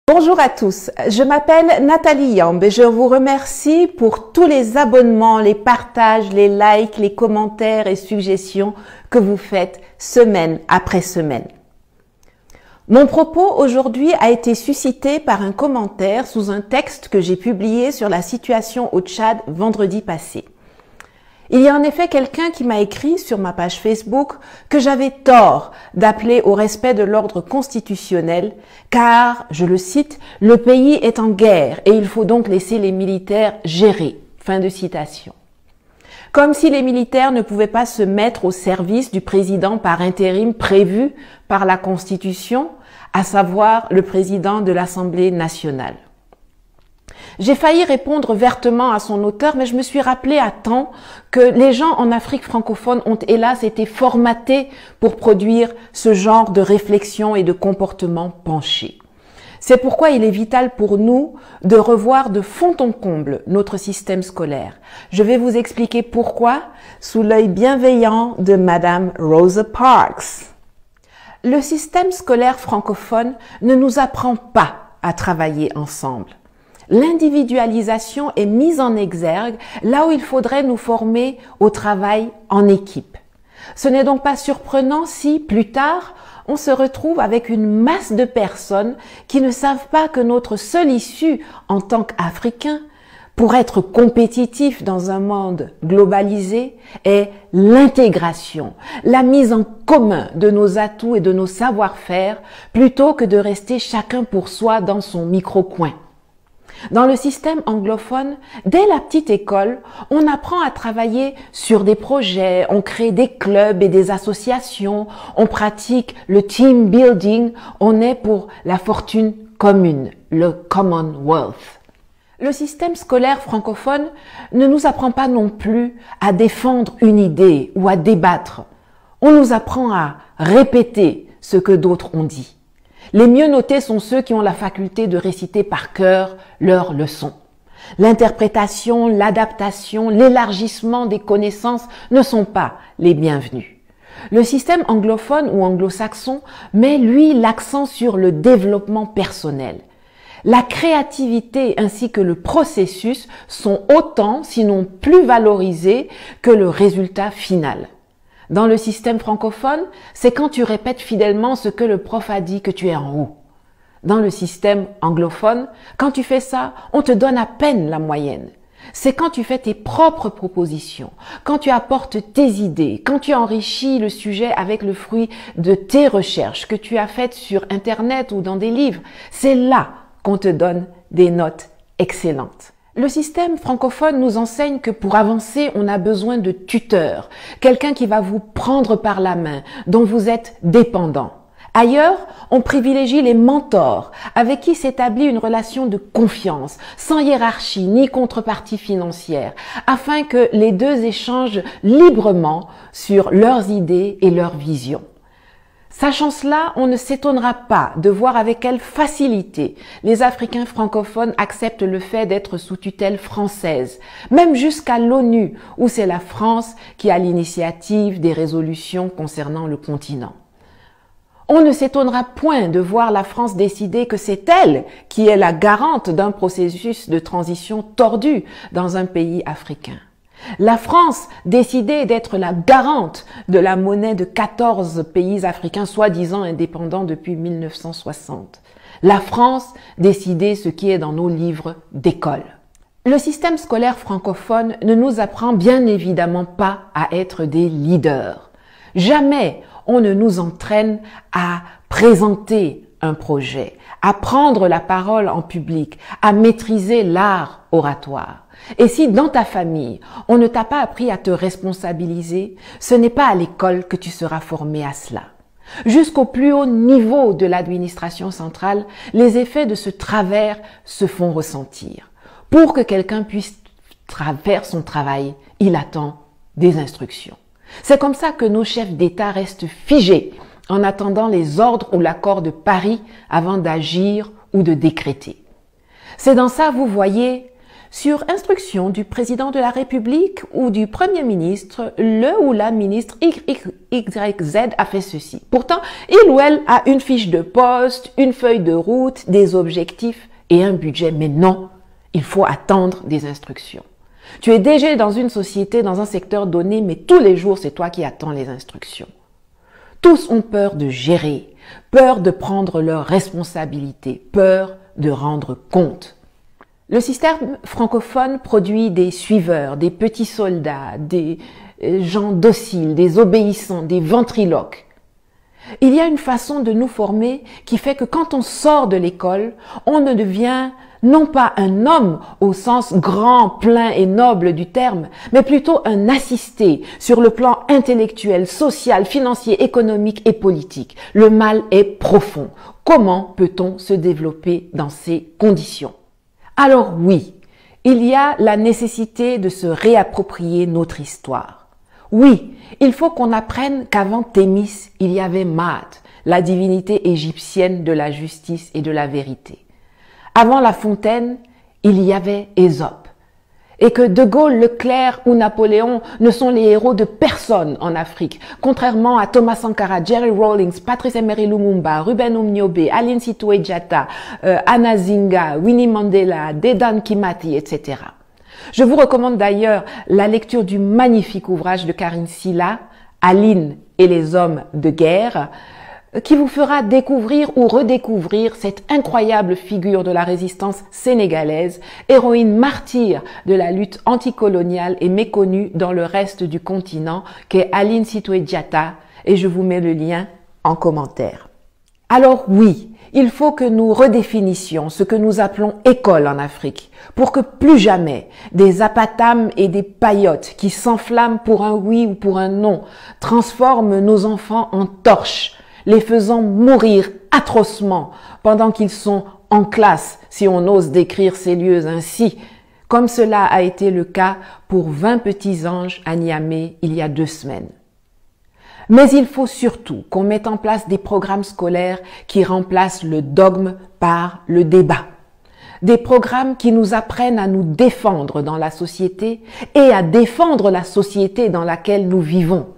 Bonjour à tous, je m'appelle Nathalie Yamb et je vous remercie pour tous les abonnements, les partages, les likes, les commentaires et suggestions que vous faites semaine après semaine. Mon propos aujourd'hui a été suscité par un commentaire sous un texte que j'ai publié sur la situation au Tchad vendredi passé. Il y a en effet quelqu'un qui m'a écrit sur ma page Facebook que j'avais tort d'appeler au respect de l'ordre constitutionnel car, je le cite, « le pays est en guerre et il faut donc laisser les militaires gérer ». Fin de citation. Comme si les militaires ne pouvaient pas se mettre au service du président par intérim prévu par la Constitution, à savoir le président de l'Assemblée nationale. J'ai failli répondre vertement à son auteur, mais je me suis rappelé à temps que les gens en Afrique francophone ont hélas été formatés pour produire ce genre de réflexion et de comportement penché. C'est pourquoi il est vital pour nous de revoir de fond en comble notre système scolaire. Je vais vous expliquer pourquoi sous l'œil bienveillant de Madame Rosa Parks. Le système scolaire francophone ne nous apprend pas à travailler ensemble. L'individualisation est mise en exergue là où il faudrait nous former au travail en équipe. Ce n'est donc pas surprenant si, plus tard, on se retrouve avec une masse de personnes qui ne savent pas que notre seule issue en tant qu'Africains pour être compétitifs dans un monde globalisé est l'intégration, la mise en commun de nos atouts et de nos savoir-faire plutôt que de rester chacun pour soi dans son micro-coin. Dans le système anglophone, dès la petite école, on apprend à travailler sur des projets, on crée des clubs et des associations, on pratique le team building, on est pour la fortune commune, le Commonwealth. Le système scolaire francophone ne nous apprend pas non plus à défendre une idée ou à débattre. On nous apprend à répéter ce que d'autres ont dit. Les mieux notés sont ceux qui ont la faculté de réciter par cœur leurs leçons. L'interprétation, l'adaptation, l'élargissement des connaissances ne sont pas les bienvenus. Le système anglophone ou anglo-saxon met, lui, l'accent sur le développement personnel. La créativité ainsi que le processus sont autant, sinon plus valorisés que le résultat final. Dans le système francophone, c'est quand tu répètes fidèlement ce que le prof a dit que tu es en haut. Dans le système anglophone, quand tu fais ça, on te donne à peine la moyenne. C'est quand tu fais tes propres propositions, quand tu apportes tes idées, quand tu enrichis le sujet avec le fruit de tes recherches que tu as faites sur Internet ou dans des livres. C'est là qu'on te donne des notes excellentes. Le système francophone nous enseigne que pour avancer, on a besoin de tuteurs, quelqu'un qui va vous prendre par la main, dont vous êtes dépendant. Ailleurs, on privilégie les mentors, avec qui s'établit une relation de confiance, sans hiérarchie ni contrepartie financière, afin que les deux échangent librement sur leurs idées et leurs visions. Sachant cela, on ne s'étonnera pas de voir avec quelle facilité les Africains francophones acceptent le fait d'être sous tutelle française, même jusqu'à l'ONU, où c'est la France qui a l'initiative des résolutions concernant le continent. On ne s'étonnera point de voir la France décider que c'est elle qui est la garante d'un processus de transition tordu dans un pays africain. La France décidait d'être la garante de la monnaie de 14 pays africains soi-disant indépendants depuis 1960. La France décidait ce qui est dans nos livres d'école. Le système scolaire francophone ne nous apprend bien évidemment pas à être des leaders. Jamais on ne nous entraîne à présenter un projet, à prendre la parole en public, à maîtriser l'art oratoire. Et si dans ta famille, on ne t'a pas appris à te responsabiliser, ce n'est pas à l'école que tu seras formé à cela. Jusqu'au plus haut niveau de l'administration centrale, les effets de ce travers se font ressentir. Pour que quelqu'un puisse faire son travail, il attend des instructions. C'est comme ça que nos chefs d'État restent figés en attendant les ordres ou l'accord de Paris avant d'agir ou de décréter. C'est dans ça, vous voyez, Sur instruction du président de la République ou du Premier ministre, le ou la ministre XYZ a fait ceci. Pourtant, il ou elle a une fiche de poste, une feuille de route, des objectifs et un budget. Mais non, il faut attendre des instructions. Tu es déjà dans une société, dans un secteur donné, mais tous les jours, c'est toi qui attends les instructions. Tous ont peur de gérer, peur de prendre leurs responsabilités, peur de rendre compte. Le système francophone produit des suiveurs, des petits soldats, des gens dociles, des obéissants, des ventriloques. Il y a une façon de nous former qui fait que quand on sort de l'école, on ne devient non pas un homme au sens grand, plein et noble du terme, mais plutôt un assisté sur le plan intellectuel, social, financier, économique et politique. Le mal est profond. Comment peut-on se développer dans ces conditions? Alors oui, il y a la nécessité de se réapproprier notre histoire. Oui, il faut qu'on apprenne qu'avant Thémis, il y avait Maat, la divinité égyptienne de la justice et de la vérité. Avant La Fontaine, il y avait Ésope. Et que De Gaulle, Leclerc ou Napoléon ne sont les héros de personne en Afrique, contrairement à Thomas Sankara, Jerry Rawlings, Patrice Emery Lumumba, Ruben Umniobe, Aline Sitoé Diatta, Anna Zinga, Winnie Mandela, Dedan Kimati, etc. Je vous recommande d'ailleurs la lecture du magnifique ouvrage de Karine Silla, Aline et les hommes de guerre, qui vous fera découvrir ou redécouvrir cette incroyable figure de la résistance sénégalaise, héroïne martyre de la lutte anticoloniale et méconnue dans le reste du continent, qu'est Aline Sitoé Diatta, et je vous mets le lien en commentaire. Alors oui, il faut que nous redéfinissions ce que nous appelons école en Afrique, pour que plus jamais des apatames et des paillotes qui s'enflamment pour un oui ou pour un non transforment nos enfants en torches, les faisant mourir atrocement pendant qu'ils sont en classe, si on ose décrire ces lieux ainsi, comme cela a été le cas pour 20 petits anges à Niamey il y a 2 semaines. Mais il faut surtout qu'on mette en place des programmes scolaires qui remplacent le dogme par le débat. Des programmes qui nous apprennent à nous défendre dans la société et à défendre la société dans laquelle nous vivons.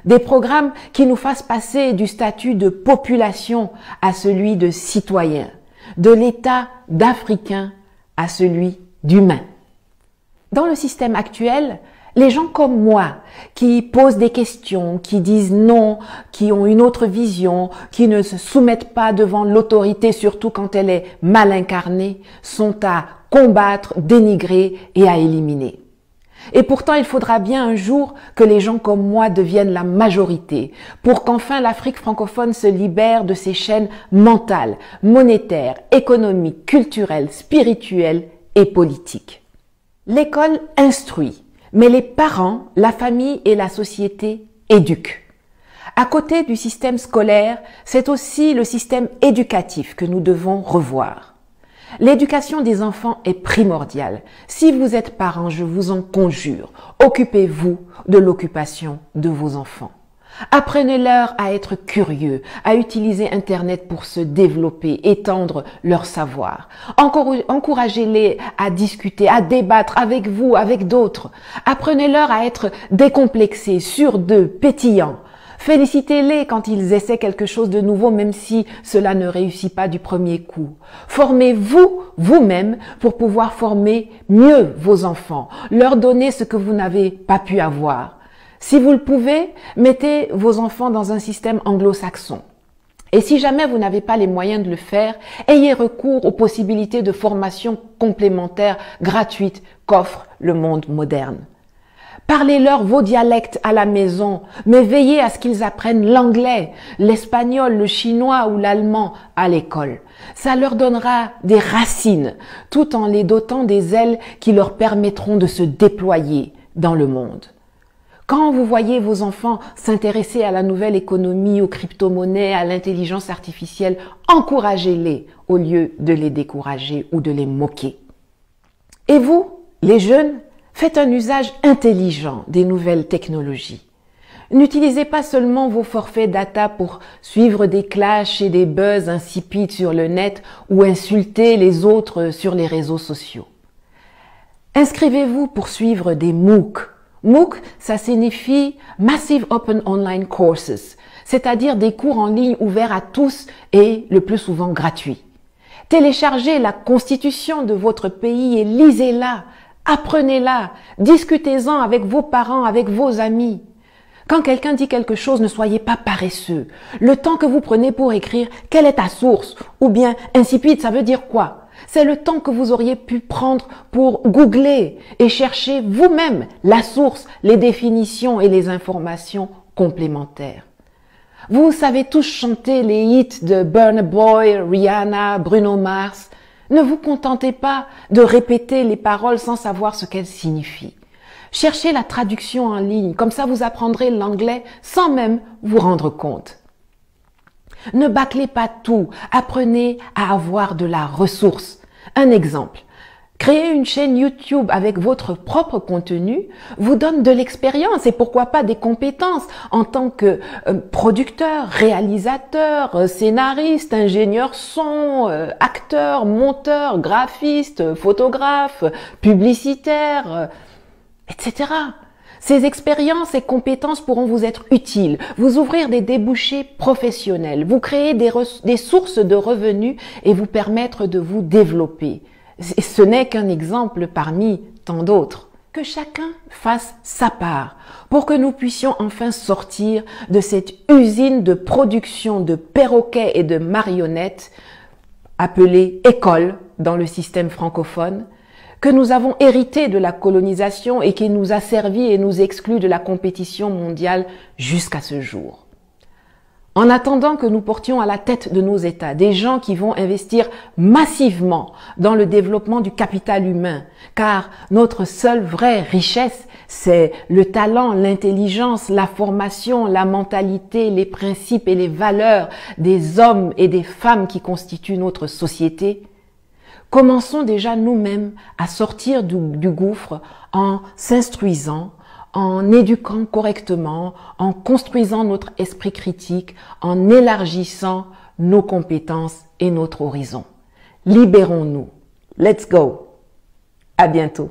Des programmes qui nous fassent passer du statut de population à celui de citoyen, de l'état d'Africain à celui d'humain. Dans le système actuel, les gens comme moi, qui posent des questions, qui disent non, qui ont une autre vision, qui ne se soumettent pas devant l'autorité, surtout quand elle est mal incarnée, sont à combattre, dénigrer et à éliminer. Et pourtant, il faudra bien un jour que les gens comme moi deviennent la majorité pour qu'enfin l'Afrique francophone se libère de ses chaînes mentales, monétaires, économiques, culturelles, spirituelles et politiques. L'école instruit, mais les parents, la famille et la société éduquent. À côté du système scolaire, c'est aussi le système éducatif que nous devons revoir. L'éducation des enfants est primordiale. Si vous êtes parents, je vous en conjure, occupez-vous de l'occupation de vos enfants. Apprenez-leur à être curieux, à utiliser Internet pour se développer, étendre leur savoir. Encouragez-les à discuter, à débattre avec vous, avec d'autres. Apprenez-leur à être décomplexés, sûrs d'eux, pétillants. Félicitez-les quand ils essaient quelque chose de nouveau, même si cela ne réussit pas du premier coup. Formez-vous vous-même pour pouvoir former mieux vos enfants, leur donner ce que vous n'avez pas pu avoir. Si vous le pouvez, mettez vos enfants dans un système anglo-saxon. Et si jamais vous n'avez pas les moyens de le faire, ayez recours aux possibilités de formation complémentaires gratuites qu'offre le monde moderne. Parlez-leur vos dialectes à la maison, mais veillez à ce qu'ils apprennent l'anglais, l'espagnol, le chinois ou l'allemand à l'école. Ça leur donnera des racines, tout en les dotant des ailes qui leur permettront de se déployer dans le monde. Quand vous voyez vos enfants s'intéresser à la nouvelle économie, aux crypto-monnaies, à l'intelligence artificielle, encouragez-les au lieu de les décourager ou de les moquer. Et vous, les jeunes, faites un usage intelligent des nouvelles technologies. N'utilisez pas seulement vos forfaits data pour suivre des clashs et des buzz insipides sur le net ou insulter les autres sur les réseaux sociaux. Inscrivez-vous pour suivre des MOOC. MOOC, ça signifie Massive Open Online Courses, c'est-à-dire des cours en ligne ouverts à tous et le plus souvent gratuits. Téléchargez la constitution de votre pays et lisez-la, apprenez-la, discutez-en avec vos parents, avec vos amis. Quand quelqu'un dit quelque chose, ne soyez pas paresseux. Le temps que vous prenez pour écrire « quelle est ta source ?» ou bien « insipide, ça veut dire quoi ?» C'est le temps que vous auriez pu prendre pour googler et chercher vous-même la source, les définitions et les informations complémentaires. Vous savez tous chanter les hits de Burna Boy, Rihanna, Bruno Mars. Ne vous contentez pas de répéter les paroles sans savoir ce qu'elles signifient. Cherchez la traduction en ligne, comme ça vous apprendrez l'anglais sans même vous rendre compte. Ne bâclez pas tout, apprenez à avoir de la ressource. Un exemple. Créer une chaîne YouTube avec votre propre contenu vous donne de l'expérience et pourquoi pas des compétences en tant que producteur, réalisateur, scénariste, ingénieur son, acteur, monteur, graphiste, photographe, publicitaire, etc. Ces expériences et compétences pourront vous être utiles, vous ouvrir des débouchés professionnels, vous créer des sources de revenus et vous permettre de vous développer. Ce n'est qu'un exemple parmi tant d'autres. Que chacun fasse sa part pour que nous puissions enfin sortir de cette usine de production de perroquets et de marionnettes appelée école dans le système francophone, que nous avons hérité de la colonisation et qui nous a servi et nous exclut de la compétition mondiale jusqu'à ce jour. En attendant que nous portions à la tête de nos États des gens qui vont investir massivement dans le développement du capital humain, car notre seule vraie richesse, c'est le talent, l'intelligence, la formation, la mentalité, les principes et les valeurs des hommes et des femmes qui constituent notre société. Commençons déjà nous-mêmes à sortir du gouffre en s'instruisant, en éduquant correctement, en construisant notre esprit critique, en élargissant nos compétences et notre horizon. Libérons-nous. Let's go. À bientôt.